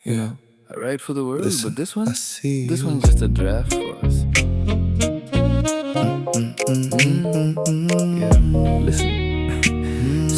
Yeah, I write for the world, listen, but this I one, see this you. one's just a draft for us. Yeah, listen.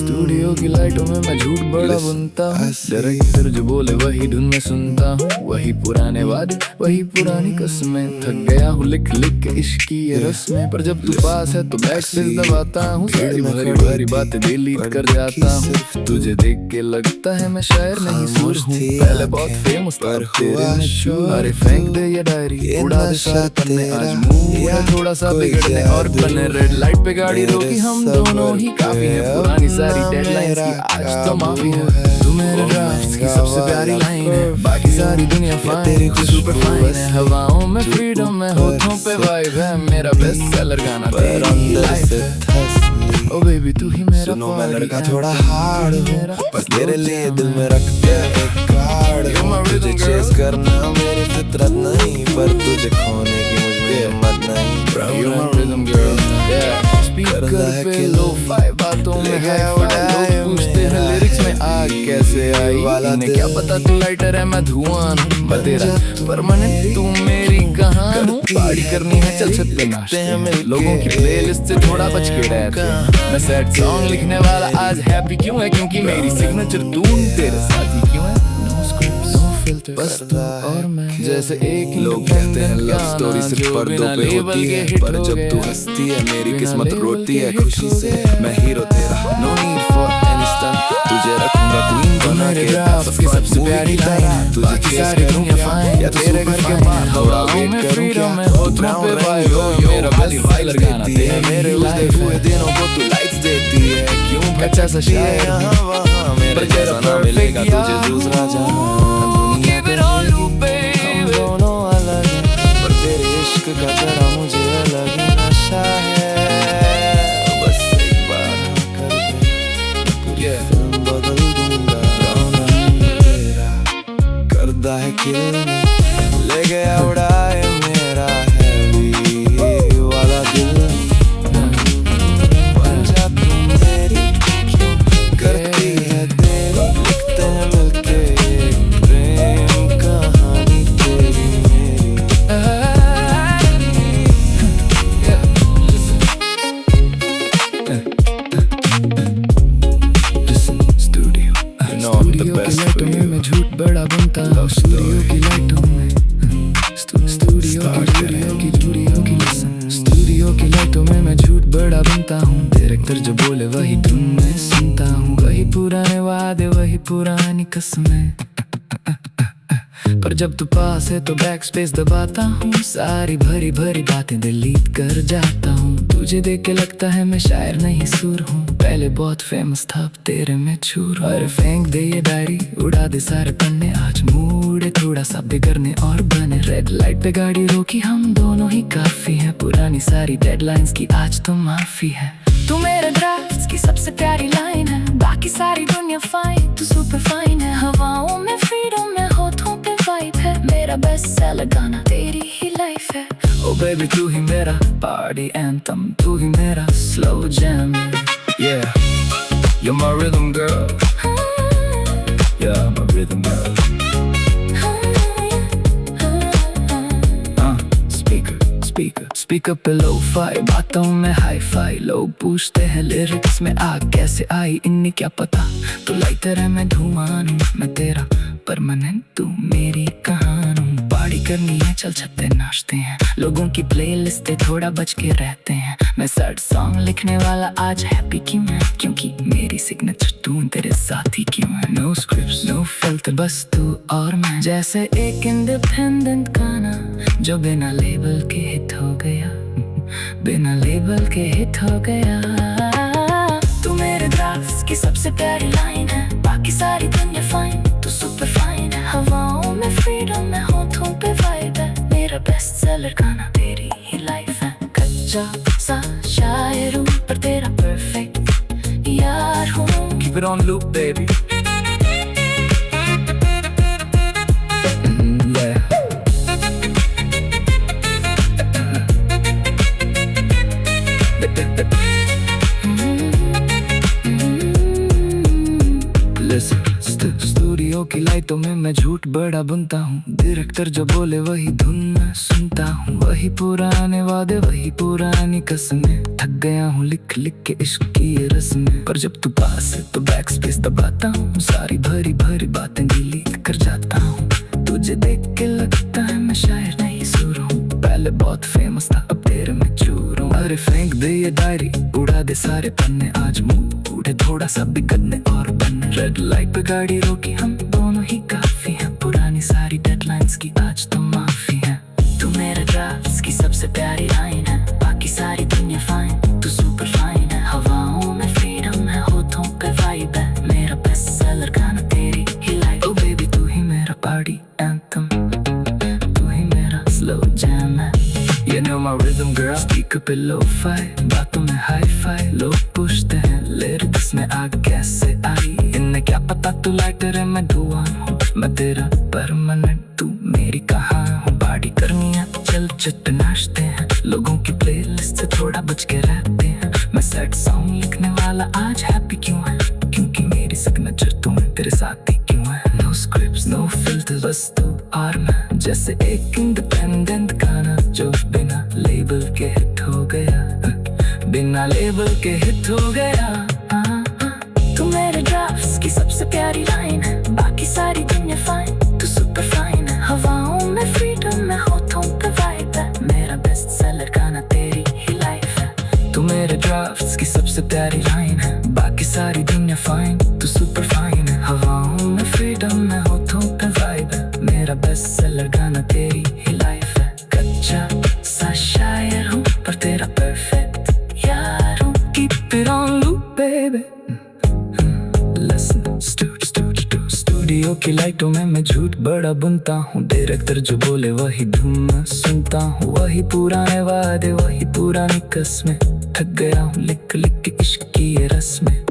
Studio की लाइटों में मैं झूठ बड़ा बुनता हूँ। Director जो बोले वही धुन में सुनता हूँ। वही पुराने वादे, वही पुरानी कसमें। थक गया हूँ लिख लिख के इश्क की ये रस्में। पर जब तू पास है तो बैक स्पेस दबाता हूँ। सारी भरी भरी बातें डिलीट कर जाता हूँ। तुझे देख के लगता है मैं शायर नहीं सुर हूँ। पहले बहुत फेमस था तेरे में चूर। अरे फेंक दे ये डायरी, उड़ा दे सारे पन्ने। आज मूड है थोड़ा सा बिगड़ने और बने। रेड लाइट पे गाड़ी रोकी, हम दोनों ही काफी हैं। पुरानी सारी डेडलाइंस की आज तो माफी है। तू मेरे ड्राफ्ट्स की सबसे प्यारी लाइन है। बाकी सारी दुनिया फाइन, तू सुपर फाइन है। हवाओं में फ्रीडम है, होठों पे वाइब है। मेरा बेस्ट सेलर गाना तेरी लाइफ है। ओ बेबी तू ही मेरा सुनो मैं लड़का थोड़ा हार्ड हूँ, पर तेरे लिए दिल में रखते एक कार्ड हूँ। तुझे चेस करना मेरी फितरत नहीं, पर तुझे खोने की मुझमें हिम्मत नहीं। You're my rhythm girl, yeah. Speaker पे लो-फाई बातों में हाई-फाई। लोग पूछते हैं लिरिक्स में आग कैसे आई। इन्हें क्या पता तू लाइटर है मैं धुआं हूँ। मैं तेरा परमानेंट, तू मेरी कहानी हूँ। पार्टी करनी है चल छत पे नाचते हैं। लोगों की प्लेलिस्ट से थोड़ा बच के रहते हैं। मैं सैड सॉन्ग लिखने वाला आज हैप्पी क्यों है? क्योंकि मेरी सिग्नेचर तू तेरे साथ ही क्यों है? नो स्क्रिप्ट्स, नो फिल्टर, बस तू और मैं जैसे एक। लोग कहते हैं लव स्टोरी सिर्फ पर्दों पे होती है, पर जब तू हंसती है मेरी किस्मत रोती है खुशी से। मैं हीरो तेरा, no need for any stunt. तुझे रखूंगा क्वीन बना के, सबसे प्यारी लाइन। तुझे सारी दुनिया फाइन या तेरे घर के बाहर थोड़ा वेट करूं क्या? होठों पे वाइब हो, मेरा बेस्ट सेलर गाना तेरी मेरे लाइफ हुए दिनों को तू लाइट्स देती है। क्यों अच्छा सा शायर यहाँ वहाँ, मेरे जैसा ना मिलेगा तुझे दूसरा जहां। का तेरा मुझे अलग ही नशा है। बस एक बार कर दे, पूरी फिल्म बदल दूंगा। तेरा करदा है किल, ले गया उड़ाए मेरा हैवी वाला दिल। बन जा तू मेरी, क्यों करती है देरी। लिखते हैं मिलके एक प्रेम कहानी तेरी मेरी। स्टूडियो की लाइटों में मैं झूठ बड़ा बनता हूँ। स्टूडियो की लाइटों में, स्टूडियो की लाइटों में मैं झूठ बड़ा बनता हूँ। डायरेक्टर जो बोले वही धुन में सुनता हूँ। वही पुराने वादे, वही पुरानी कसमें। पर जब तू पास है तो बैक स्पेस दबाता हूँ। सारी भरी भरी बातें डिलीट कर जाता हूँ। तुझे देख के लगता है मैं शायर नहीं सुर हूँ। पहले बहुत फेमस था अब तेरे में चूर। अरे फेंक दे ये डायरी, उड़ा दे सारे पन्ने। आज मूड है थोड़ा सा बिगड़ने और बने। रेड लाइट पे गाड़ी रोकी, हम दोनों ही काफी हैं। पुरानी सारी डेडलाइंस की आज तो माफी है। तू मेरे ड्राफ्ट्स की सबसे प्यारी लाइन है। बाकी सारी दुनिया फाइन, तू सुपर फाइन है। हवाओं में फ्रीडम है, होठों पे वाइब है। मेरा बेस्ट सेलर गाना तेरी ही लाइफ है। ओ बेबी तू ही मेरा पार्टी एंथम, तू ही मेरा slow jam. Yeah, you're my rhythm girl. Yeah, my rhythm girl. Speaker पे लो-फाई बातों में हाई-फाई। लोग पूछते हैं लिरिक्स में आग कैसे आई। इन्हें क्या पता तू लाइटर है मैं धुआं हूँ। मैं तेरा परमानेंट, तू मेरी कहानी हूँ। पार्टी करनी है चल छत पे नाचते हैं। लोगों की प्लेलिस्ट से थोड़ा बच के रहते हैं। मैं सैड सॉन्ग लिखने वाला आज हैप्पी क्यों है? क्योंकि मेरी सिग्नेचर तू तेरे साथ ही क्यों है? नो स्क्रिप्ट्स, नो फिल्टर, बस तू और मैं जैसे एक इंडिपेंडेंट गाना जो बिना लेबल के हिट हो गया। बिना लेबल के हिट हो गया। तू मेरे ड्राफ्ट्स की सबसे प्यारी लाइन है। बाकी सारी दुनिया फाइन, तू सुपर फाइन है। हवाओं में फ्रीडम है, होठों पे वाइब है। मेरा बेस्ट सेलर गाना तेरी ही लाइफ है। कच्चा सा शायर हूँ पर तेरा परफेक्ट यार हूँ। Keep it on loop baby. Studio की लाइटों लाइटों में मैं झूठ बड़ा बुनता हूँ, डायरेक्टर जो बोले वही धुन मैं सुनता हूँ। वही पुराने वादे वही पुरानी कसमें, थक गया हूँ लिख लिख के इश्क की ये रस्में। पर जब तू पास है तो बैक स्पेस दबाता हूँ, सारी भरी भरी बातें डिलीट कर जाता हूँ। तुझे देख के लगता है मैं शायर नहीं सुर हूँ, पहले बहुत फेमस था अब तेरे में चूर हूँ। अरे फेंक दे ये डायरी, उड़ा दे सारे पन्ने, आज मुंह उठे थोड़ा सा बिगड़ने और बनने। रेड लाइट पे गाड़ी रोकी हम दोनों ही काफी हैं, पुरानी सारी डेडलाइंस की आज तो माफी है। तू मेरे ड्राफ्ट्स की सबसे प्यारी लाइन है, बाकी सारी दुनिया फाइन, तू सुपर फाइन है। हवाओं में फ्रीडम है, होठों पे वाइब है, मेरा बेस्ट सेलर गाना तेरी ही लाइफ। ओ बेबी तू ही मेरा पार्टी एंथम, तू ही मेरा स्लो जैम है। You know my rhythm girl, speak up lo-fi, बातों में hi-fi, लोग पूछते हैं lyrics में आग कैसे आई। इन्हें क्या पता तू लाइटर मैं धुआं हूँ, मैं तेरा परमानेंट तू मेरी कहाँ हूँ। पार्टी करनी है चल चट नाचते हैं, लोगों की प्लेलिस्ट से थोड़ा बच के रहते हैं। मैं सैड सॉन्ग लिखने वाला आज हैप्पी क्यों है, क्योंकि मेरी सिग्नेचर तू है, तेरे साथ ही क्यों है। नो स्क्रिप्ट्स नो फिल्टर्स, बस तू और मैं, जैसे एक इंडिपेंडेंट गाना जो बिना लेबल के हिट हो गया, बिना लेबल के हिट हो गया। तू मेरे ड्राफ्ट्स की सबसे प्यारी लाइन है, बाकी सारी दुनिया फाइन, तू सुपर फाइन है। हवाओं में फ्रीडम है, होठों पे वाइब है, मेरा बेस्ट सेलर गाना तेरी ही लाइफ है। तू मेरे ड्राफ्ट्स की सबसे प्यारी लाइन है, बाकी सारी दुनिया फाइन, तू सुपर फाइन है। हवाओं में फ्रीडम है, होठों पे वाइब है, मेरा बेस्ट सेलर गाना तेरी ही लाइफ है। कच्चा सा शायर हूँ पर तेरा परफेक्ट यार हूँ, keep it on loop baby. Studio की लाइटों में मैं झूठ बड़ा बुनता हूँ, डायरेक्टर जो बोले वही धुन मैं सुनता हूँ। वही पुराने वादे वही पुरानी कसमें, थक गया हूँ लिख लिख के इश्क की ये रस्में।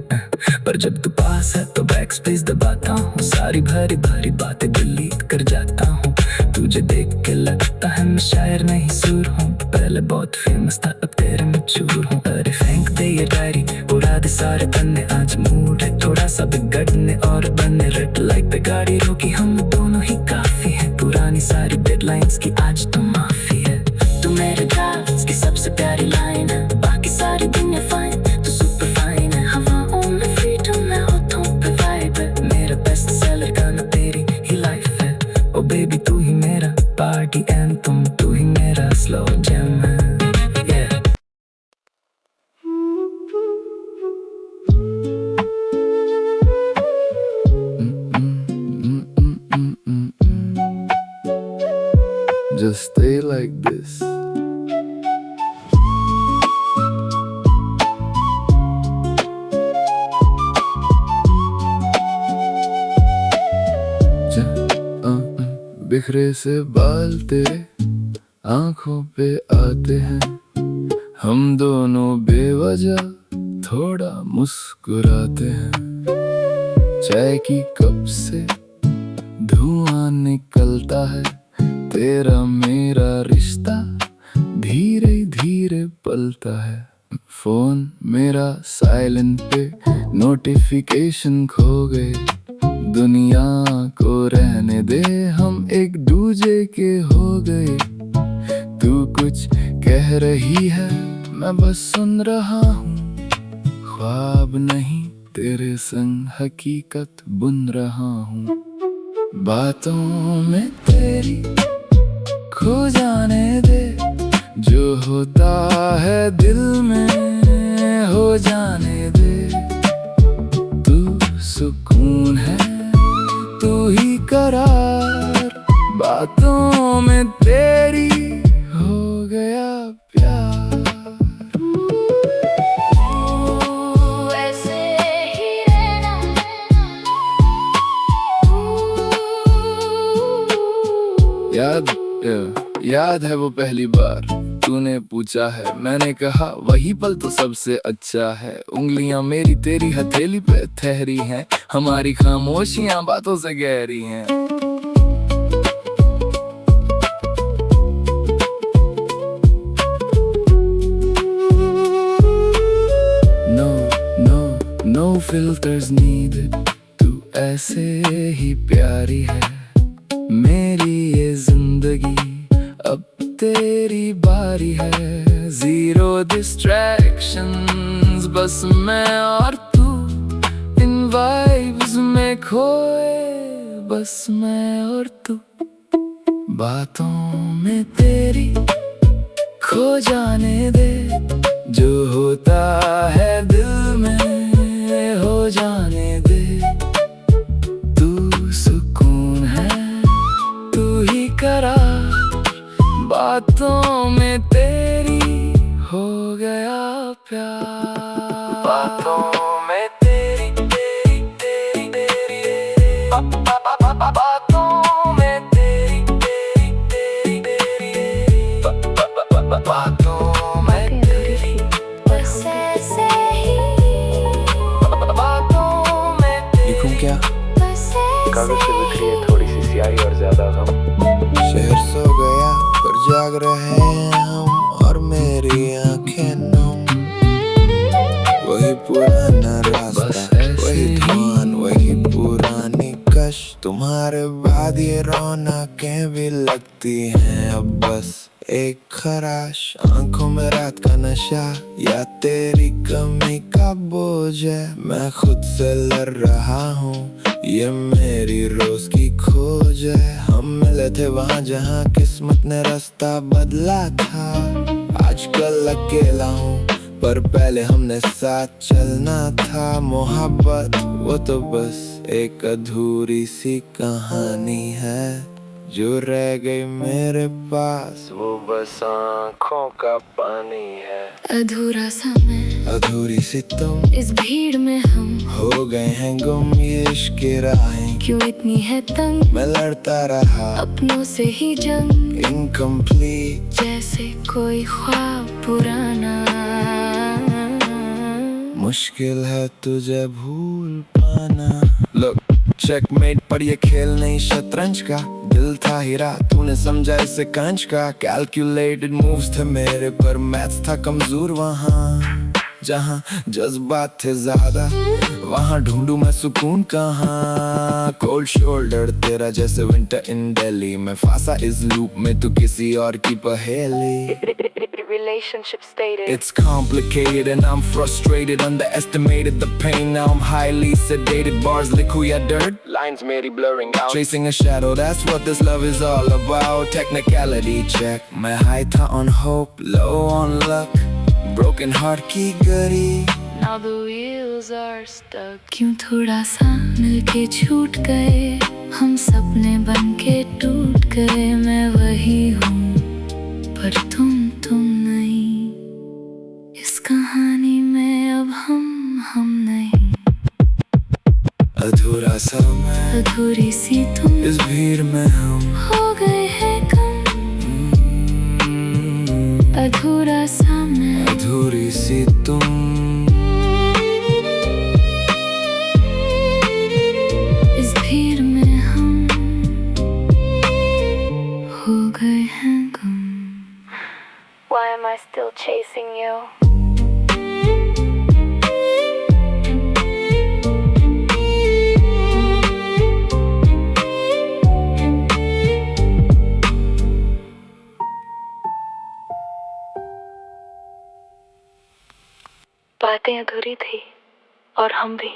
पर जब तू पास है तो बैक स्पेस दबाता हूँ, सारी भरी भरी बातें डिलीट कर जाता हूँ। तुझे देख के लगता है मैं शायर नहीं सुर हूँ, पहले बहुत फेमस था अब तेरे में चूर हूँ। अरे फेंक दे ये डायरी, उड़ा दे सारे पन्ने, आज मूड है थोड़ा सा बिगड़ने और बनने। रेड लाइट पे गाड़ी रोकी हम दोनों ही काफी हैं, पुरानी सारी डेडलाइंस की आज तो माफी है। तू मेरे ड्राफ्ट्स की सबसे प्यारी लाइन है, बाकी सारी दुनिया फाइन, तू सुपर फाइन है। हवाओं में फ्रीडम है, होठों पे वाइब है, मेरा बेस्ट सेलर गाना तेरी ही लाइफ है। ओ बेबी तू ही मेरा पार्टी एंथम, तू ही मेरा स्लो जैम है। Just stay like this. बिखरे से बाल तेरे आंखों पे आते हैं, हम दोनों बेवजह थोड़ा मुस्कुराते हैं। चाय की कप से धुआं निकलता है, तेरा मेरा रिश्ता धीरे धीरे पलता है। फोन मेरा साइलेंट पे, नोटिफिकेशन खो गए, दुनिया को रहने दे, हम एक दूजे के हो गए। तू कुछ कह रही है मैं बस सुन रहा हूँ, ख्वाब नहीं तेरे संग हकीकत बुन रहा हूँ। बातों में तेरी खो जाने दे, जो होता है दिल में हो जाने दे। तू सुकून है तू ही करार, बातों में तेरी हो गया प्यार। याद है वो पहली बार तूने पूछा है, मैंने कहा वही पल तो सबसे अच्छा है। उंगलियां मेरी तेरी हथेली पे ठहरी हैं, हमारी खामोशियां बातों से गहरी हैं। No filters needed to ऐसे ही प्यारी है मेरी ये जिंदगी, अब तेरी बारी है। जीरो डिस्ट्रैक्शंस, बस मैं और तू इन वाइब्स में खोए, बस मैं और तू बातों में तेरी खो जाने दे। जो होता है दिल में हो जाने दे, तू सुकून है तू ही करार, बातों में तेरी हो गया प्यार। बातों में तेरी तेरी तेरी तेरी बातों में तेरी तेरी तेरी तेरी बातों में तेरी बस ऐसे ही बातों में तेरी। लिखूं क्या? कागज से बिखरी है थोड़ी सी स्याही और ज्यादा गम। शहर सो गया पर जाग रहे हैं हम, और मेरी आंखें नम। वही पुराना रास्ता, वही धुआं, वही पुरानी कश। तुम्हारे बाद ये रौनकें भी लगती हैं अब बस एक खराश। आंखों में रात का नशा या तेरी कमी का बोझ है। मैं खुद से लड़ रहा हूँ, ये मेरी रोज की खोज है। हम मिले थे वहाँ जहाँ किस्मत ने रास्ता बदला था। आजकल अकेला हूँ पर पहले हमने साथ चलना था। मोहब्बत वो तो बस एक अधूरी सी कहानी है जो रह गई मेरे पास, वो बस आँखों का पानी है। अधूरा सा मैं, अधूरी सी तुम, इस भीड़ में हम हो गए हैं गुम। ये इश्क की राहें क्यों इतनी है तंग, मैं लड़ता रहा अपनों से ही जंग। इनकम्प्लीट जैसे कोई ख्वाब पुराना, मुश्किल है तुझे भूल पाना। Look, checkmate पर ये खेल नहीं शतरंज का। दिल था हीरा तूने समझा इसे कांच का। कैलकुलेटेड मूव्स थे मेरे पर मैथ्स था कमजोर। वहाँ जहाँ जज्बात थे ज्यादा, वहाँ ढूंढूं मैं सुकून कहाँ। कोल्ड शोल्डर तेरा जैसे विंटर इन दिल्ली, मैं फांसा इस लूप में तू किसी और की पहेली। relationship stated. It's complicated and I'm frustrated, underestimated the pain. Now I'm highly sedated. Bars liquid ya dirt, lines meri blurring out. Chasing a shadow, that's what this love is all about. Technicality check. मैं high था on hope, low on luck. Broken heart की गरी, Now the wheels are stuck. क्यों थोड़ा सा मिलके छूट गए, हम सपने बन के टूट गए। मैं वही हूँ पर तुम नहीं, इस कहानी में अब हम नहीं। अधूरा सा मैं, अधूरी सी तुम, इस भीड़ में हम हो गए हैं कम। अधूरा सा मैं, अधूरी सी तुम, इस भीड़ में हम हो गए हैं गुम। Why am I still chasing you? बातें अधूरी थी और हम भी।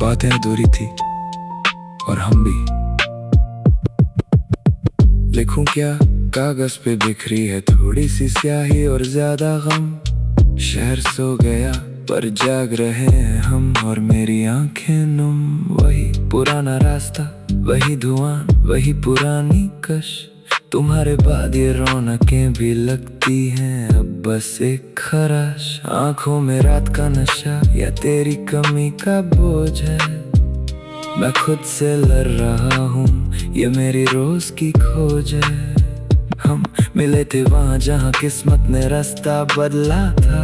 बातें अधूरी थी और हम भी। लिखूं क्या? कागज पे बिखरी है थोड़ी सी स्याही और ज्यादा गम। शहर सो गया पर जाग रहे हैं हम, और मेरी आंखें नुम। वही पुराना रास्ता, वही धुआं, वही पुरानी कश। तुम्हारे बाद ये रौनकें भी लगती हैं अब बस एक खराश। आंखों में रात का नशा या तेरी कमी का बोझ है। मैं खुद से लड़ रहा हूँ, ये मेरी रोज की खोज है। हम मिले थे वहाँ जहाँ किस्मत ने रास्ता बदला था।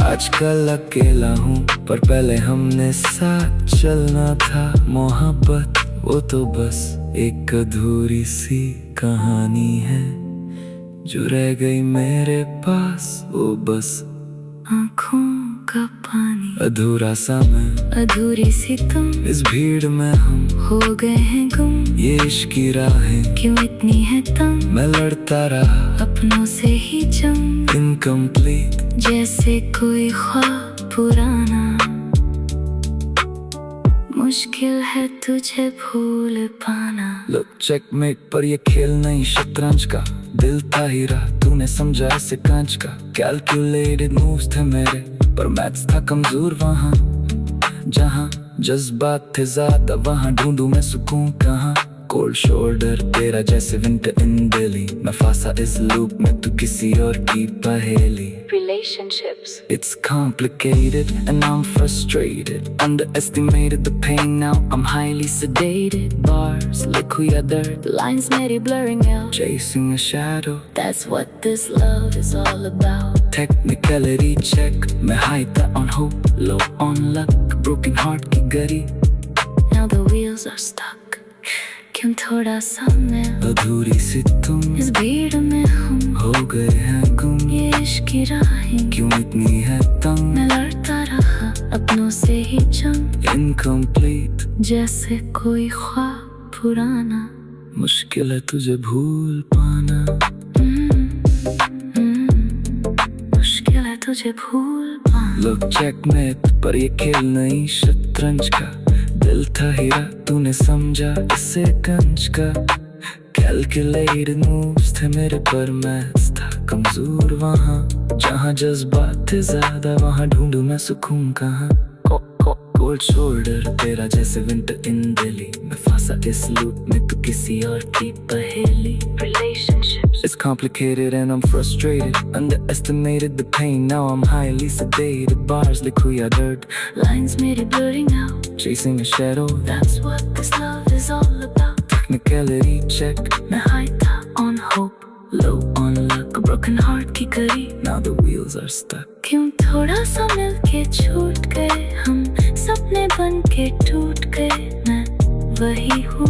आजकल अकेला हूँ पर पहले हमने साथ चलना था। मोहब्बत वो तो बस एक अधूरी सी कहानी है जो रह गई मेरे पास, वो बस आँखों का पानी, अधूरा सा मैं, अधूरी सी तुम, इस भीड़ में हम हो गए हैं गुम। ये इश्क की राहें क्यों इतनी है तंग, मैं लड़ता रहा अपनों से ही जंग, इनकम्प्लीट जैसे कोई ख्वाब पुराना। मुश्किल है तुझे भूल पाना। लुक चेकमेट पर ये खेल नहीं शतरंज का, दिल था हीरा तूने समझा इसे कांच का। कैलकुलेटेड मूव्स थे मेरे पर मैथ्स था कमजोर वहाँ, जहाँ जज्बात थे ज्यादा वहाँ ढूंढूं मैं सुकून कहाँ। कोल्ड शोल्डर तेरा जैसे विंटर इन दिल्ली, मैं फांसा इस लूप में तू किसी और की पहेली। Relationships, It's complicated and I'm frustrated, underestimated the pain now I'm highly sedated bars, liquid dirt, lines मेरी blurring out, chasing a shadow. That's what this love is all about. Technicality check, मैं high था on hope, low on luck, broken heart की गरी। Now the wheels are stuck. क्यों थोड़ा सा मैं, अधूरी सी तुम, इस भीड़ में हम हो गए हैं गुम। ये इश्क की राहें क्यों इतनी है तंग, मैं लड़ता रहा अपनों से ही जंग, इनकम्प्लीट जैसे कोई ख्वाब पुराना। मुश्किल है तुझे भूल पाना। मुश्किल है तुझे भूल पाना। लोग चेकमेट पर ये खेल नहीं शतरंज का, दिल था हीरा तूने समझा इसे कंच का। कैलकुलेटेड मूव्स थे मेरे पर मैथ्स था कमजोर वहाँ, जहाँ जज्बात थे ज्यादा वहाँ ढूंढूं मैं सुकून कहाँ। कोल्ड शोल्डर तेरा जैसे विंटर इन दिल्ली, मैं फांसा इस लूप में तू किसी और की पहेली। Relationships, It's complicated and I'm frustrated, underestimated the pain now I'm highly sedated bars liquid dirt, lines मेरी blurring out, chasing a shadow. That's what this love is all about. Technicality check, मैं high था on hope, low on luck, broken heart की करी। now the wheels are stuck. क्यों थोड़ा सा मिलके छूट गए हम, सपने बन के टूट गए। मैं वही हूँ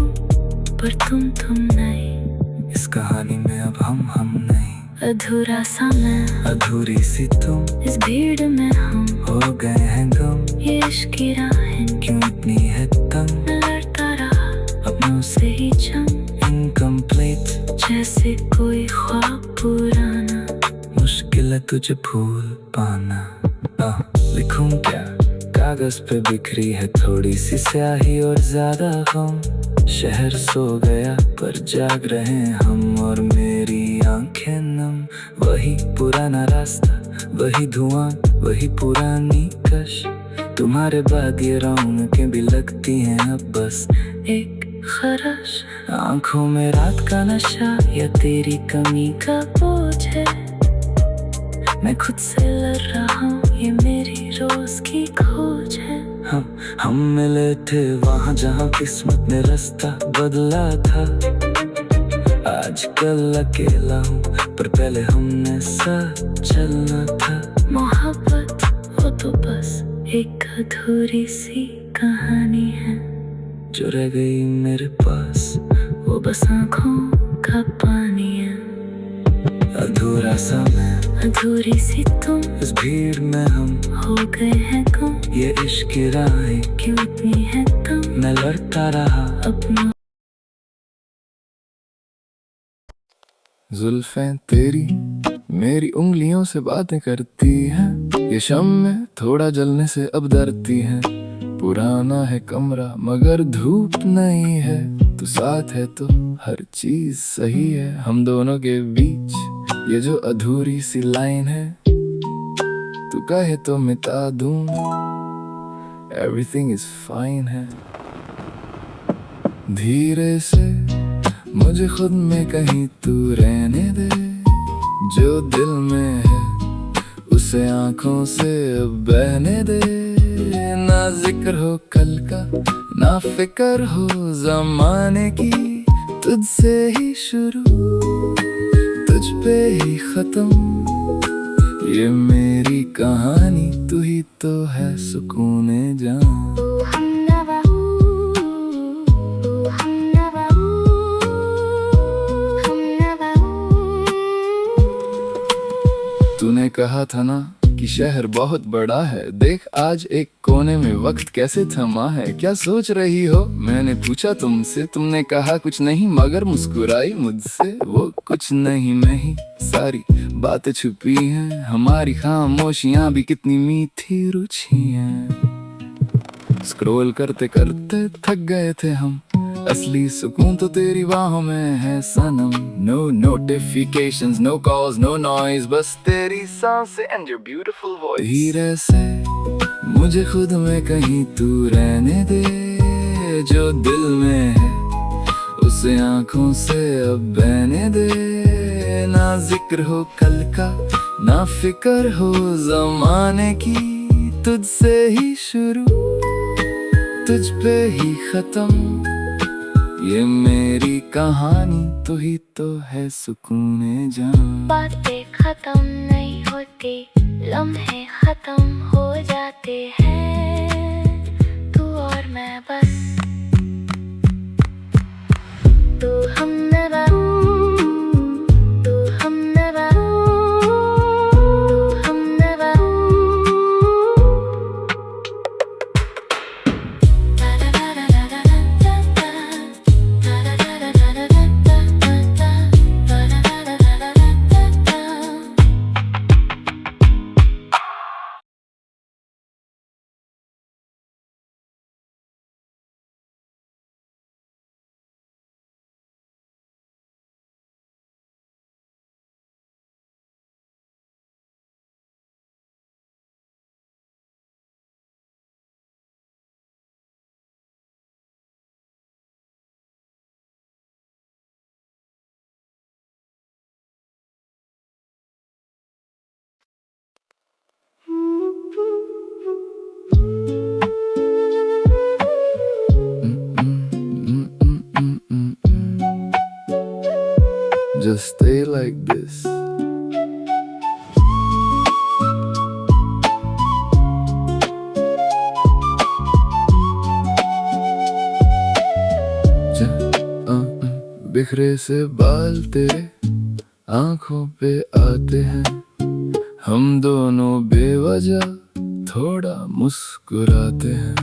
पर तुम नहीं, इस कहानी में अब हम नहीं। अधूरा सा मैं, अधूरी सी तुम, इस भीड़ में हम हो गए हैं गुम। ये इश्क की राहें क्यों इतनी है तंग, मैं लड़ता रहा अपनों से ही जंग, इनकम्प्लीट जैसे कोई ख्वाब पुराना। मुश्किल है तुझे भूल पाना। लिखूं क्या कागज पे बिखरी है थोड़ी सी स्याही और ज्यादा गम। शहर सो गया पर जाग रहे हम और मेरी आंखें नम। वही पुराना रास्ता, वही धुआं, वही पुरानी कश। तुम्हारे बाद ये रौनकें भी लगती हैं अब बस एक खरश। आंखों में रात का नशा या तेरी कमी का बोझ है। मैं खुद से लड़ रहा हूँ, ये मेरी रोज की खोज है। हम मिले थे वहाँ जहाँ किस्मत ने रास्ता बदला था। आजकल अकेला हूँ पर पहले हमने साथ चलना था। मोहब्बत वो तो बस एक अधूरी सी कहानी है जो रह गई मेरे पास, वो बस आँखों का पानी है। अधूरा सा मैं, अधूरी सी तुम, इस भीड़ में हम हो गए हैं गुम। ये इश्क की राहें क्यों इतनी है तुम, मैं लड़ता रहा अपनों। जुल्फें तेरी मेरी उंगलियों से बातें करती हैं। ये शम्में थोड़ा जलने से अब डरती हैं। पुराना है कमरा मगर धूप नहीं है। तू साथ है तो हर चीज सही है। हम दोनों के बीच ये जो अधूरी सी लाइन है, तू कहे तो मिटा दूं, everything is fine है। धीरे से मुझे खुद में कहीं तू रहने दे। जो दिल में है उसे आंखों से अब बहने दे। ना जिक्र हो कल का, ना फिक्र हो ज़माने की। तुझसे ही शुरू, तुझ पे ही खत्म। ये मेरी कहानी, तू ही तो है सुकूने जान। तूने कहा था ना कि शहर बहुत बड़ा है, देख आज एक कोने में वक्त कैसे थमा है। क्या सोच रही हो, मैंने पूछा तुमसे, तुमने कहा कुछ नहीं, मगर मुस्कुराई मुझसे। वो कुछ नहीं नहीं, सारी बातें छुपी हैं, हमारी खामोशियां भी कितनी मीठी रुचि हैं। स्क्रॉल करते करते थक गए थे हम, असली सुकून तो तेरी बाहों में है सनम। No notifications, no calls, no noise, बस तेरी सांसें एंड योर ब्यूटीफुल वॉइस। धीरे से मुझे खुद में कहीं तू रहने दे, जो दिल में है उसे आंखों से अब बहने दे। ना जिक्र हो कल का, ना फिक्र हो जमाने की, तुझसे ही शुरू तुझ पे ही खत्म, ये मेरी कहानी तू ही तो है सुकून जान। बातें खत्म नहीं होती, लम्हे खत्म हो जाते हैं, तू और मैं बस, तू हम नवा, तू हम नवा, तू हम नवा। Just stay like this. बिखरे से बाल तेरे आंखों पे आते हैं, हम दोनों बेवजह थोड़ा मुस्कुराते हैं।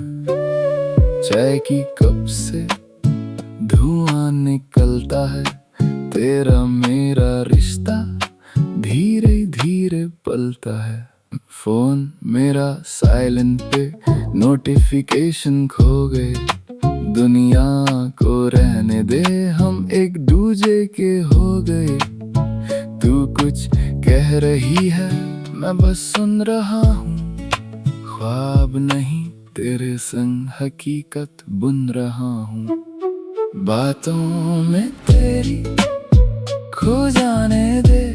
चाय की कप से धुआं निकलता है, तेरा मेरा रिश्ता धीरे धीरे पलता है। फोन मेरा साइलेंट पे, नोटिफिकेशन खो गए, दुनिया को रहने दे, हम एक दूजे के हो गए। तू कुछ कह रही है, मैं बस सुन रहा हूँ, ख्वाब नहीं तेरे संग हकीकत बुन रहा हूँ। बातों में तेरी खो जाने दे,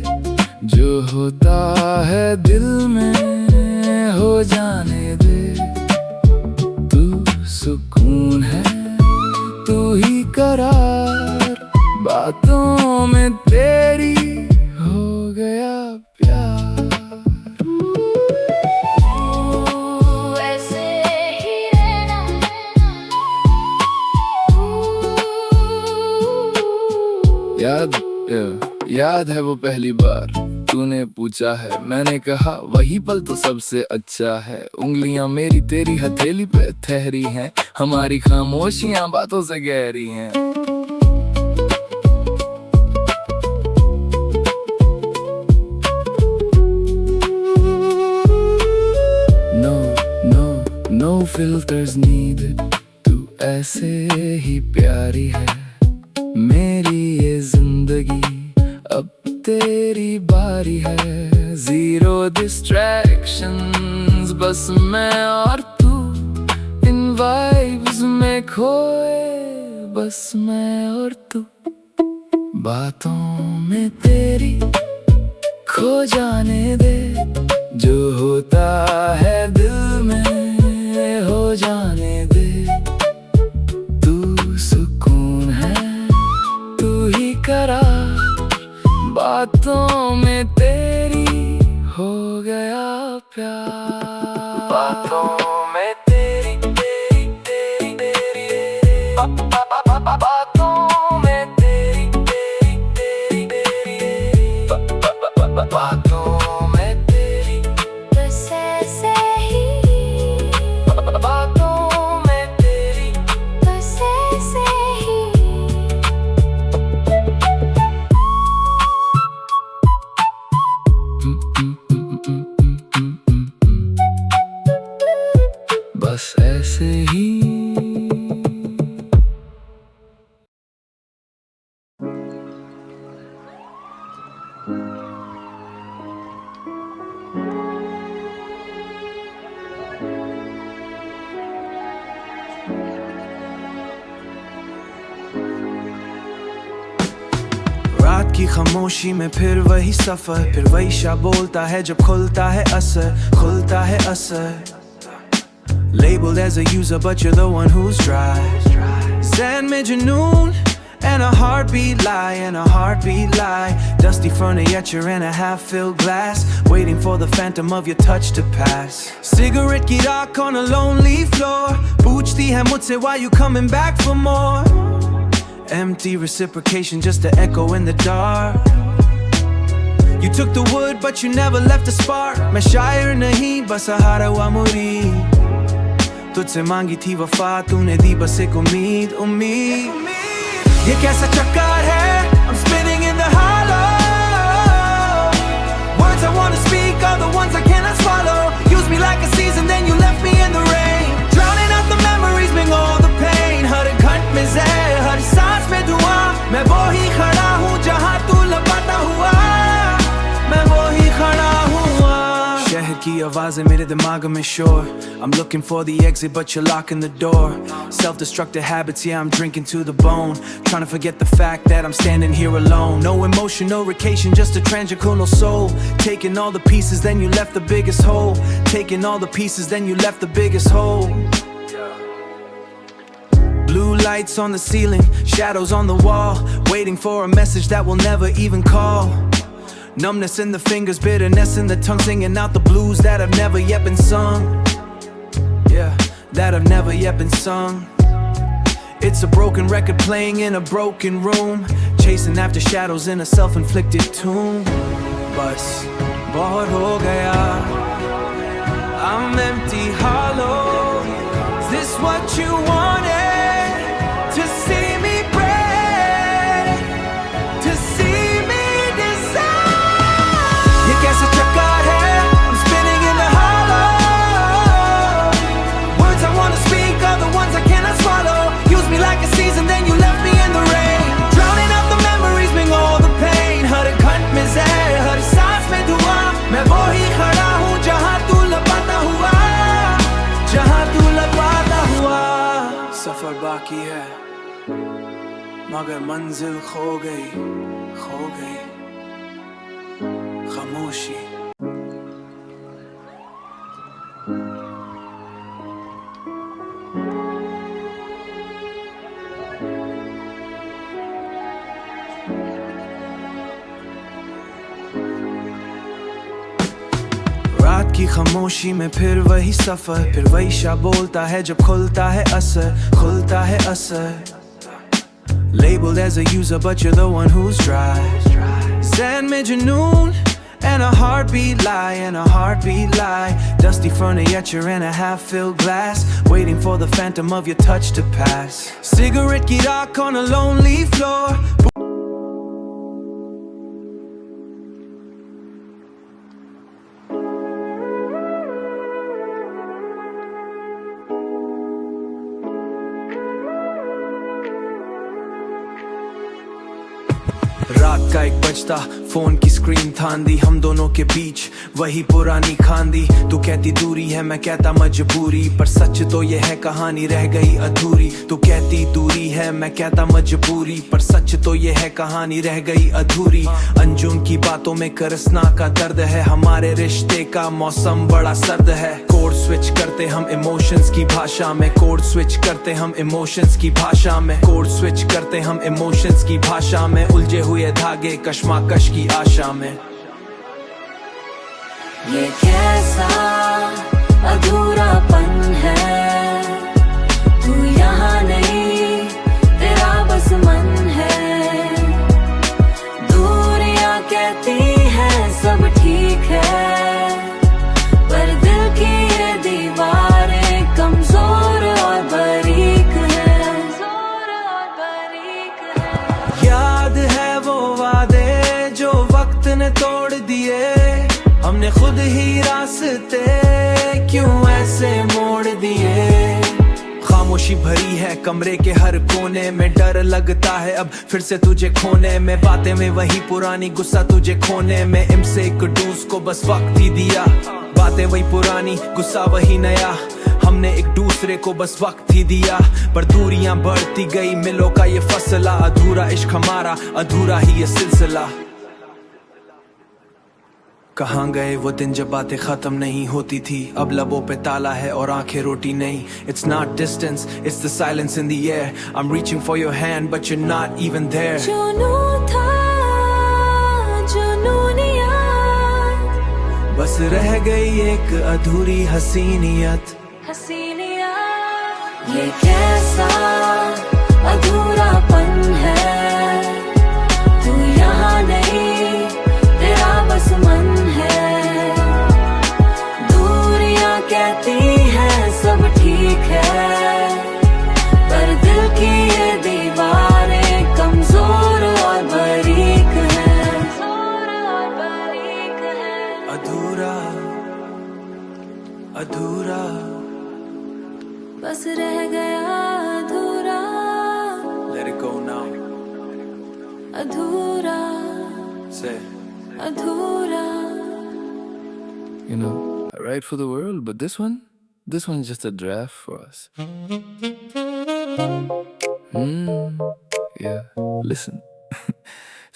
जो होता है दिल में हो जाने दे। तू सुकून है, तू ही करार, बातों में तेरी हो गया प्यार। ऐसे ही रहना, याद है वो पहली बार तूने पूछा है, मैंने कहा वही पल तो सबसे अच्छा है। उंगलियां मेरी तेरी हथेली पे ठहरी हैं, हमारी खामोशियां बातों से गहरी हैं। No filters needed, तू ऐसे ही प्यारी है। मेरी ये जिंदगी अब तेरी बारी है, जीरो डिस्ट्रैक्शंस, बस मैं और तू इन वाइब्स में खोए, बस मैं और तू बातों में तेरी खो जाने दे, जो होता है दिल में हो जाने दे। तू सुकून है, तू ही करार, बातों में तेरी हो गया प्यार। बातों में तेरी तेरी तेरी तेरी बातों में तेरी तेरी तेरी तेरी बातों में तेरी, बस बस ऐसे ही। रात की खामोशी में फिर वही सफर, फिर वही शा बोलता है जब खुलता है असर, खुलता है असर। Labeled as a user but you're the one who's dry. Zen में जुनून and a heartbeat lie, and a heartbeat lie. Dusty furniture and a half-filled glass, waiting for the phantom of your touch to pass. Cigarette की राख on a lonely floor, पूछती है मुझसे why you coming back for more. Empty reciprocation just to echo in the dark. You took the wood but you never left a spark. मैं शायर नहीं बस सहारा हुआ मुरीद, तुझसे मांगी थी वफा तूने दी बस एक उम्मीद, उम्मीद। ये कैसा चक्कर है, I'm spinning in the hollow. Words I wanna speak are the ones I cannot swallow. Use me like a season then you left me in the rain. Drowning out the memories bring all the pain. हर घंट में ज़हर, हर सांस में धुआं, मैं वो ही खड़ा हूँ जहाँ तू लपटा हुआ, मैं वो ही खड़ा हुआ। शहर की आवाज़ें मेरे दिमाग में शोर, I'm looking for the exit but you're locking the door. Self-destructive habits, yeah, I'm drinking to the bone, trying to forget the fact that I'm standing here alone. No emotion, no vacation, just a transactional soul. Taking all the pieces, then you left the biggest hole. Taking all the pieces, then you left the biggest hole. Blue lights on the ceiling, shadows on the wall, waiting for a message that will never even call. Numbness in the fingers, bitterness in the tongue, singing out the blues that have never yet been sung. Yeah, that have never yet been sung. It's a broken record playing in a broken room, chasing after shadows in a self-inflicted tomb. Bas, bahut ho gaya, I'm empty, hollow. Is this what you wanted? To see me break, to see me dissolve. Ye kaisa chakkar hai, I'm spinning in the hollow. Words I wanna speak are the ones I cannot swallow. Use me like a season then you left me in the rain. Drowning out the memories bring all the pain. हर घंट में ज़हर, हर सांस में धुआं, मैं वो ही खड़ा हूँ जहाँ तू लपटा हुआ, जहाँ तू लपटा हुआ। सफर बाकी है मगर मंजिल खो गई, खो गई। खामोशी रात की खामोशी में फिर वही सफर, फिर वही शा बोलता है जब खुलता है असर, खुलता है असर। Labeled as a user but you're the one who's dry. Zen में जुनून and a heartbeat lie, and a heartbeat lie. Dusty furniture and a half-filled glass, waiting for the phantom of your touch to pass. Cigarette की राख on a lonely floor. रात का एक बजता phone की screen थांदी, हम दोनों के बीच वही पुरानी खांदी। तू कहती दूरी है, मैं कहता मजबूरी, पर सच तो ये है कहानी रह गई अधूरी। तू कहती दूरी है, मैं कहता मजबूरी, पर सच तो ये है कहानी रह गई अधूरी। अंजुम की बातों में करसना का दर्द है, हमारे रिश्ते का मौसम बड़ा सर्द है। कोड स्विच करते हम इमोशंस की भाषा में, कोड स्विच करते हम इमोशंस की भाषा में, कोड स्विच करते हम इमोशंस की भाषा में, उलझे हुए धागे कश्मकश की आशा में। ये कैसा अधूरापन है, तू यहाँ नहीं, तेरा बस मन है। दूरियां कहती है सब ठीक है, पर दिल की ये दीवारें कमजोर और बारीक है, कमजोर और बारीक है। याद है वो वादे जो वक्त ने तोड़ दिए, हमने खुद ही रास्ते क्यों ऐसे मोड़ दिए। खामोशी भरी है कमरे के हर कोने में, डर लगता है अब फिर से तुझे खोने में। बातें में वही पुरानी, गुस्सा तुझे खोने में। इमसे एक डूस को बस वक्त ही दिया, बातें वही पुरानी, गुस्सा वही नया। हमने एक दूसरे को बस वक्त ही दिया, पर दूरियां बढ़ती गई, मिलों का ये फसला। अधूरा इश्क हमारा, अधूरा ही ये सिलसिला। कहाँ गए वो दिन जब बातें खत्म नहीं होती थी, अब लबों पे ताला है और आंखें रोटी नहीं। It's not distance, it's the silence in the air. I'm reaching for your hand, but you're not even there. जुनून था, जुनूनियत, बस रह गई एक अधूरी हसीनियत। हसीनियत, ये कैसा अधूरापन है, तू यहाँ नहीं, तेरा बस मन है। दूरियां कहती हैं सब ठीक है, पर दिल की ये दीवारें कमजोर और बारीक हैं। अधूरा अधूरा बस रह गया अधूरा, Let it go now. अधूरा, Say. अधूरा। You know, I write for the world, but this one is just a draft for us. Yeah, listen.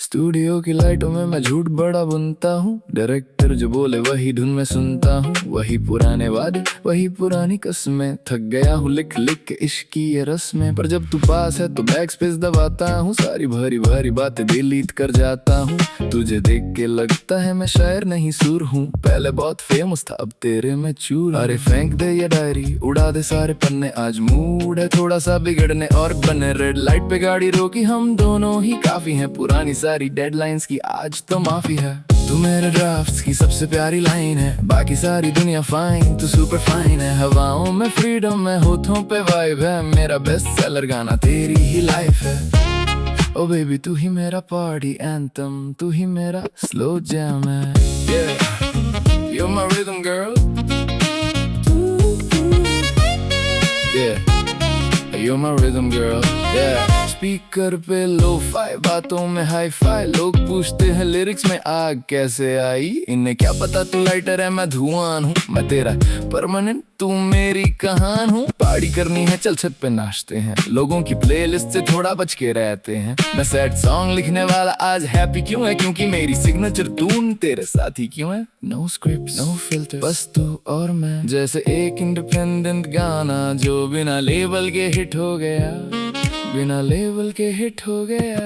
Studio की लाइटों में मैं झूठ बड़ा बुनता हूँ, डायरेक्टर जो बोले वही धुन में सुनता हूँ। वही पुराने वादे, वही पुरानी कस्में, थक गया हूँ लिख लिख के इश्क की ये रस्में। पर जब तू पास है तो बैक स्पेस दबाता हूँ, सारी भरी भरी बातें डिलीट कर जाता हूँ। तुझे देख के लगता है मैं शायर नहीं सुर हूँ, पहले बहुत फेमस था अब तेरे में चूर। अरे फेंक दे ये डायरी, उड़ा दे सारे पन्ने, आज मूड है थोड़ा सा बिगड़ने और बने। रेड लाइट पे गाड़ी रोकी, हम दोनों ही काफी हैं, पुरानी सारी डेडलाइंस की आज तो माफी है। तू मेरे ड्राफ्ट्स की सबसे प्यारी लाइन है, बाकी सारी दुनिया फाइन, तू सुपर फाइन है। हवाओं में फ्रीडम है, होठों पे वाइब है, मेरा बेस्ट सेलर गाना तेरी ही लाइफ है। ओ बेबी तू ही मेरा पार्टी एंथम, तू ही मेरा स्लो जैम है। Yeah, you're my rhythm girl. Yeah, you're my rhythm girl. Yeah. Speaker पे लो-फाई, बातों में हाई-फाई, लोग पूछते हैं लिरिक्स में आग कैसे आई। इन्हें क्या पता तू लाइटर है मैं धुआं हूँ, मैं तेरा परमानेंट तू मेरी कहान हूँ। पार्टी करनी है चल छत पे नाचते हैं, लोगों की प्लेलिस्ट से थोड़ा बच के रहते हैं। मैं सैड सॉन्ग लिखने वाला आज हैप्पी क्यों है, क्योंकि मेरी सिग्नेचर टून तेरे साथ ही क्यों है। नो स्क्रिप्ट नो फिल्टर, बस तू और मैं, जैसे एक इंडिपेंडेंट गाना जो बिना लेबल के हिट हो गया, बिना लेबल के हिट हो गया।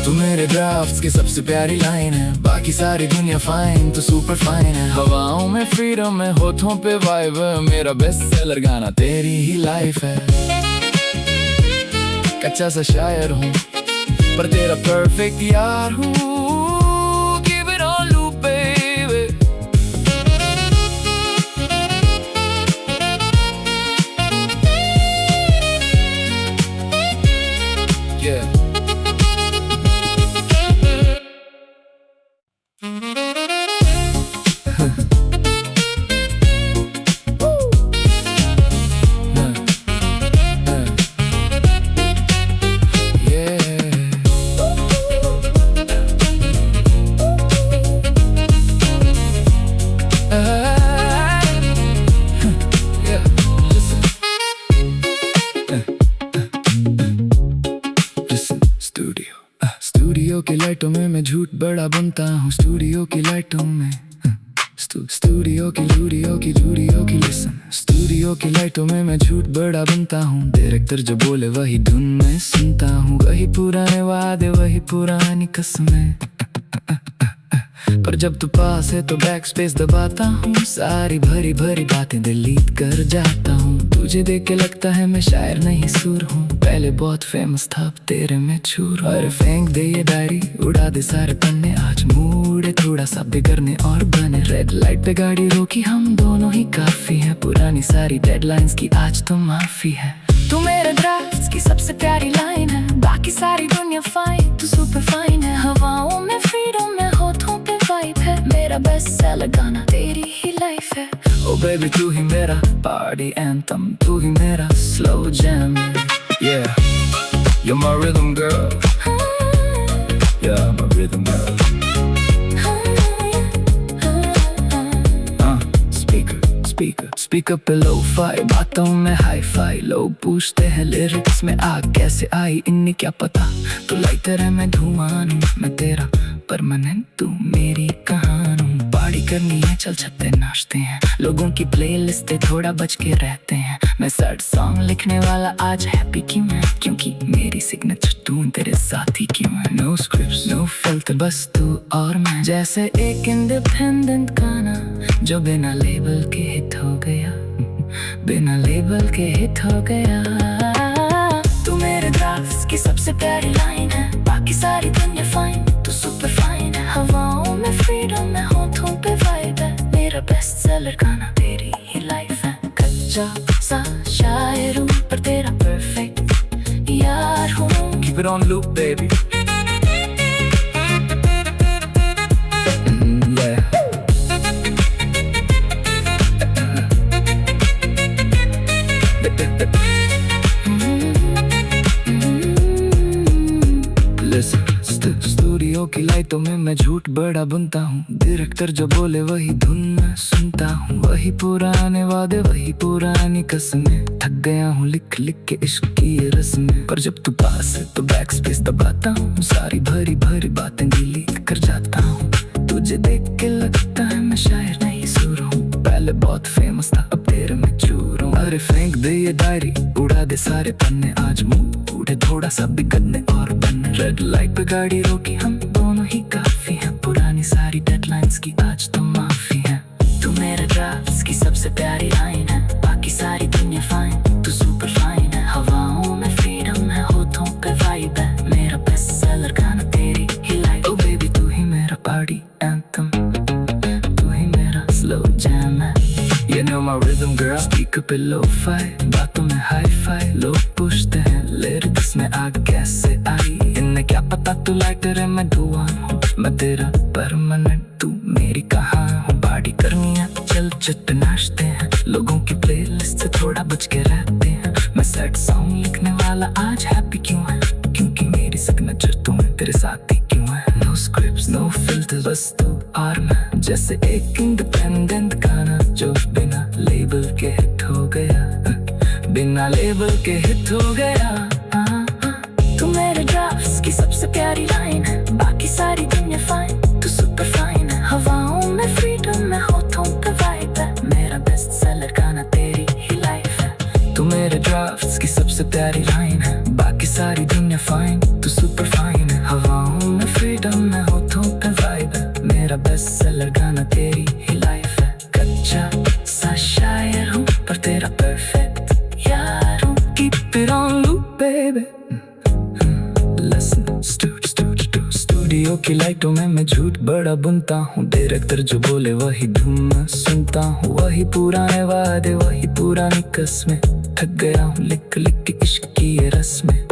तू मेरे ड्राफ्ट्स की सबसे प्यारी लाइन है, बाकी सारी दुनिया फाइन, तू सुपर फाइन है। हवाओं में फ्रीडम है, होठों पे वाइब है, मेरा बेस्ट सेलर गाना तेरी ही लाइफ है। कच्चा सा शायर हूँ पर तेरा परफेक्ट यार हूँ। Give it all you baby. Yeah. Studio की लाइटों में मैं झूठ बड़ा बनता हूँ, स्टूडियो की लाइटों में, स्टूडियो की लिसन। स्टूडियो की लाइटों में मैं झूठ बड़ा बनता हूँ, डायरेक्टर जो बोले वही धुन में सुनता हूँ। वही पुराने वादे, वही पुरानी कस्में, पर जब तू पास है तो बैक स्पेस दबाता हूँ, सारी भरी भरी बातें डिलीट कर जाता हूँ। तुझे देख के लगता है मैं शायर नहीं सुर हूँ, पहले बहुत फेमस था अब तेरे में चूर। और फेंक दे ये डायरी, उड़ा दे सारे पन्ने, आज मूड है थोड़ा सा बिगड़ने और बने। रेड लाइट पे गाड़ी रोकी, हम दोनों ही काफी हैं, पुरानी सारी डेडलाइंस की आज तो माफी है। तू मेरे ड्राफ्ट्स की सबसे प्यारी लाइन है, बाकी सारी दुनिया फाइन, तू सुपर फाइन है। हवाओं में फ्रीडम है, होठों पे वाइब है, मेरा बेस्ट सेलर गाना तेरी ही लाइफ है। ओ बेबी तू ही मेरा पार्टी एंथम, तू ही मेरा slow jam. Yeah, you're my rhythm girl. Yeah, my rhythm girl. Speaker पे लो-फाई, बातों में हाई-फाई। लोग पूछते हैं लिरिक्स में आग कैसे आई, इन्हें क्या पता। तू लाइटर है मैं धुआं हूँ, मैं तेरा परमानेंट तू मेरी कहानी। पार्टी करनी है चल छत पे नाचते हैं, लोगों की प्लेलिस्ट थोड़ा बच के रहते हैं। मैं सैड सॉन्ग लिखने वाला आज हैप्पी क्यों है, क्योंकि मेरी सिग्नेचर तू तेरे साथी क्यों है। नो स्क्रिप्ट्स नो फिल्टर, बस तू और मैं, जैसे एक इंडिपेंडेंट गाना जो बिना लेबल के हिट हो गया, बिना लेबल के हिट हो गया। तू मेरे ड्राफ्ट्स की सबसे प्यारी लाइन है, बाकी सारी दुनिया फाइन, तू सुपर फाइन है। हवाओं में फ्रीडम है, होठों पे वाइब है, मेरा बेस्ट सेलर गाना तेरी ही लाइफ है। कच्चा सा शायर हूँ पर तेरा परफेक्ट यार हूँ। Keep it on loop baby। Studio की लाइटों में मैं झूठ बड़ा बुनता हूँ, डायरेक्टर जो बोले वही धुन मैं सुनता हूँ। वही पुराने वादे वही पुरानी कसमें, थक गया हूँ लिख लिख के इश्क की ये रस्में। पर जब तू पास है तो बैक स्पेस दबाता हूँ, सारी भरी भरी बातें डिलीट कर जाता हूँ। तुझे देख के लगता है मैं शायर नहीं सुर हूँ, पहले बहुत फेमस था अब तेरे में चूर हूँ। अरे फेंक दे ये डायरी, उड़ा दे सारे पन्ने, आज मुंह उठे थोड़ा सा बिगड़ने और बनने। रेड लाइट पे गाड़ी रोकी हम दोनों ही काफी हैं, पुरानी सारी डेडलाइंस की आज तो माफी है। तू मेरे ड्राफ्ट्स की सबसे प्यारी लाइन है, बाकी सारी दुनिया फाइन, तू सुपर फाइन है। हवाओं में फ्रीडम है, होठों पे वाइब है, मेरा बेस्ट सेलर गाना तेरी ही लाइफ। ओ बेबी तू ही मेरा पार्टी एंथम, तू ही मेरा स्लो जैम है। You know my rhythm girl, speaker पे लो-फाई, बातों में हाई-फाई। लोग पूछते हैं लिरिक्स में आग कैसे आई, इन्हें क्या पता। तू लाइटर है मैं धुआं हूँ, मैं तेरा परमानेंट तू मेरी कहाँ हूँ। पार्टी करनी है चल छत पे नाचते हैं, लोगों की प्लेलिस्ट से थोड़ा बच के रहते हैं। मैं सैड सॉन्ग लिखने वाला आज हैप्पी क्यों है, क्योंकि मेरी सिग्नेचर तू तेरे साथी क्यों है। नो स्क्रिप्ट्स नो फिल्टर, बस तू और मैं, जैसे एक इंडिपेंडेंट गाना जो बिना लेबल के हिट हो गया, बिना लेबल के हिट हो गया। तू मेरे ड्राफ्ट्स की सबसे प्यारी लाइन है, बाकी सारी दुनिया फाइन, तू सुपर फाइन है। हवाओं में फ्रीडम है, होठों पे वाइब है, मेरा बेस्ट सेलर गाना तेरी ही लाइफ है। तू मेरे ड्राफ्ट्स की सबसे प्यारी लाइन है, बाकी सारी दुनिया फाइन, तू सुपर फाइन है। हवाओं में फ्रीडम है, होठों पे वाइब है, मेरा बेस्ट सेलर गाना तेरी ही लाइफ है। कच्चा सा शायर हूँ पर तेरा परफेक्ट यार हूँ। Keep it on loop baby। Studio की लाइटों में मैं झूठ बड़ा बुनता हूँ, डायरेक्टर जो बोले वही धुन मैं सुनता हूँ। वही पुराने वादे वही पुरानी कसमें, थक गया हूँ लिख लिख के इश्क की ये रस्में।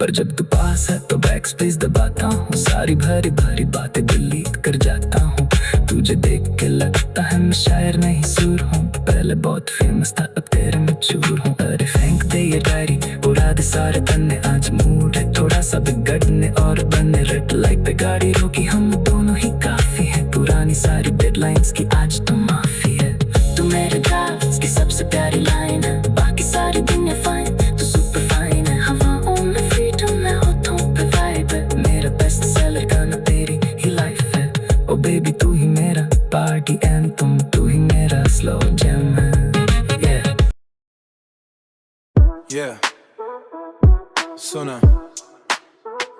पर जब तू पास है तो बैक स्पेस दबाता हूँ, सारी भरी भरी बातें डिलीट कर जाता हूँ। तुझे देख के लगता है मैं शायर नहीं सुर हूँ, पहले बहुत फेमस था अब तेरे में चूर हूँ। अरे फेंक दे ये डायरी, उड़ा दे सारे पन्ने, आज मूड है थोड़ा सा बिगड़ने और बनने। रेड लाइट पे गाड़ी रोकी हम दोनों ही काफी है, पुरानी सारी डेडलाइंस की आज तो माफी है। तू मेरे ड्राफ्ट्स की सबसे प्यारी लाइन है, बाकी सारी दुनिया फाइन, तू सुपर फाइन है। हवाओं में फ्रीडम है, होठों पे वाइब है, मेरा बेस्ट सेलर गाना तेरी ही लाइफ है। ओ बेबी तू ही मेरा पार्टी एंथम, तू ही मेरा स्लो जैम है। Yeah. Suna,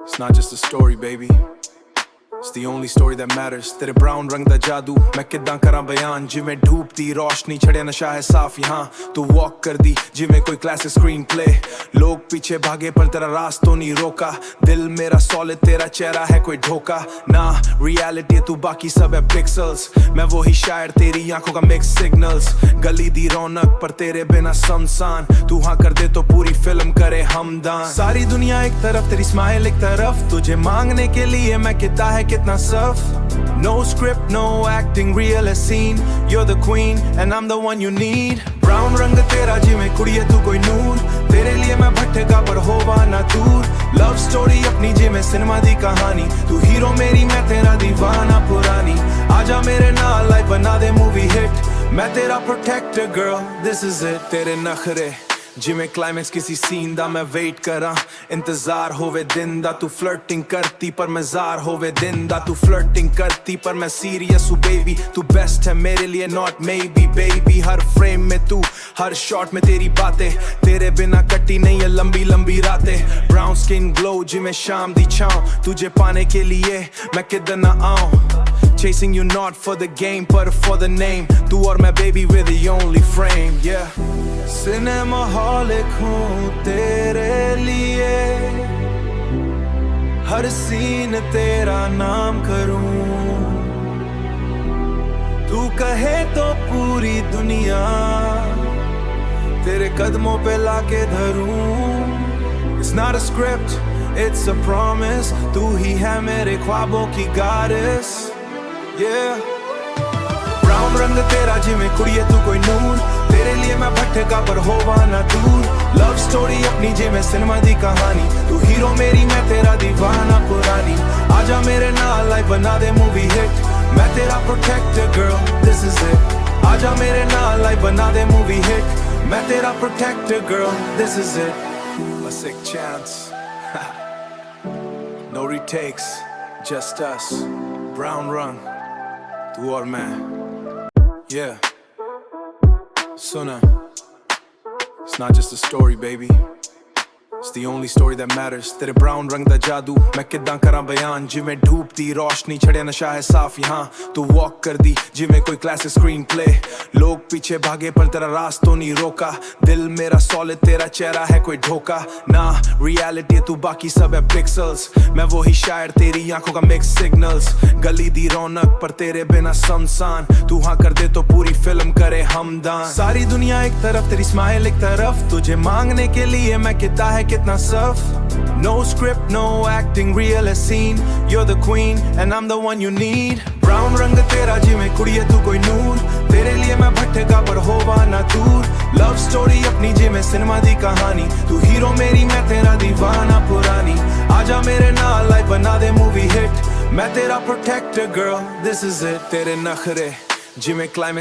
it's not just a story, baby. It's the only story that matters. तेरे brown रंग दा जादू मैं किद्दां करां बयान, जिवें डूबती रोशनी छड़े नशा है साफ यहाँ। तू वॉक कर दी जिवें कोई क्लासिक स्क्रीन प्ले, लोग पीछे भागे पर तेरा रास्तों नहीं रोका। दिल मेरा सॉलिड तेरा चेहरा है कोई धोखा ना, रियलिटी तू बाकी सब है पिक्सल्स। मैं वही शायर तेरी आंखों का मिक्स सिग्नल्स, गली दी रौनक पर तेरे बिना सुनसान। तू हाँ कर दे तो पूरी फिल्म करे हमदान। सारी दुनिया एक तरफ तेरी स्माइल एक तरफ, तुझे मांगने के लिए मैं कितना है कितना सफ No script, no acting, real as scene You're the queen and I'm the one you need Brown रंग तेरा जिमें कुड़िए तू कोई नूर तेरे लिए मैं भटका पर होवा ना दूर Love story अपनी जिमें सिनेमा दी कहानी तू हीरो मेरी मैं तेरा दीवाना पुरानी आजा मेरे नाल लाइफ बना दे मूवी हिट मैं तेरा protector girl this is it तेरे नखरे जिमें क्लाइमैक्स किसी सीन दा मैं वेट करा इंतजार होवे दिन दा तू फ्लर्टिंग करती पर मैं जार होवे दिन दा तू फ्लर्टिंग करती पर मैं सीरियस हूँ बेबी तू बेस्ट है मेरे लिए not maybe baby her frame में तू हर शॉट में तेरी बातें तेरे बिना कटी नहीं है लंबी लंबी रातें ब्राउन स्किन ग्लो जिमें शाम दी छाँव तुझे पाने के लिए मैं किधर ना आऊं Chasing you not for the game but for the name तू और मैं baby we're the only frame yeah Cinemaholic हूँ तेरे लिए हर सीन तेरा नाम करूँ तू कहे तो पूरी दुनिया तेरे कदमों पे लाके धरूँ It's not a script it's a promise तू ही है मेरे ख्वाबों की goddess Yeah Brown रंग तेरा जिमें कुड़िए तू कोई नूर तेरे लिए मैं भटका पर होवा ना दूर Love story अपनी जिमें सिनेमा दी कहानी तू हीरो मेरी मैं तेरा दीवाना पुरानी आजा मेरे नाल लाइफ बना दे मूवी हिट मैं तेरा protector girl this is it आजा मेरे नाल लाइफ बना दे मूवी हिट मैं तेरा protector girl this is it A sick chance No retakes just us Brown run तू और मैं Yeah Suna It's not just a story baby It's the only story that matters तेरे brown रंग दा जादू मैं किद्दां करां बयान जिवें डूबती रोशनी छड़े नशा है साफ यहाँ तू वॉक कर दी जिवें कोई क्लासिक स्क्रीन प्ले लोग पीछे भागे पर तेरा रास्तों नहीं रोका दिल मेरा सॉलिड तेरा चेहरा है कोई धोखा ना रियलिटी तू बाकी सब है पिक्सल्स मैं वो ही शायर तेरी आंखों का मिक्स सिग्नल्स गली दी रौनक पर तेरे बिना सुनसान तू हाँ कर दे तो पूरी फिल्म करे हमदान सारी दुनिया एक तरफ तेरी स्माइल एक तरफ तुझे मांगने के लिए मैं कितना है कितना सफ No script, no acting, real as scene You're the queen and I'm the one you need Brown रंग तेरा जिमें कुड़िए तू कोई नूर तेरे लिए मैं भटका पर होवा ना दूर Love story अपनी जिमें सिनेमा दी कहानी तू हीरो मेरी मैं तेरा दीवाना पुरानी आजा मेरे नाल लाइफ बना दे मूवी हिट मैं तेरा protector girl this is it तेरे नखरे जिमें क्लाइमेक्स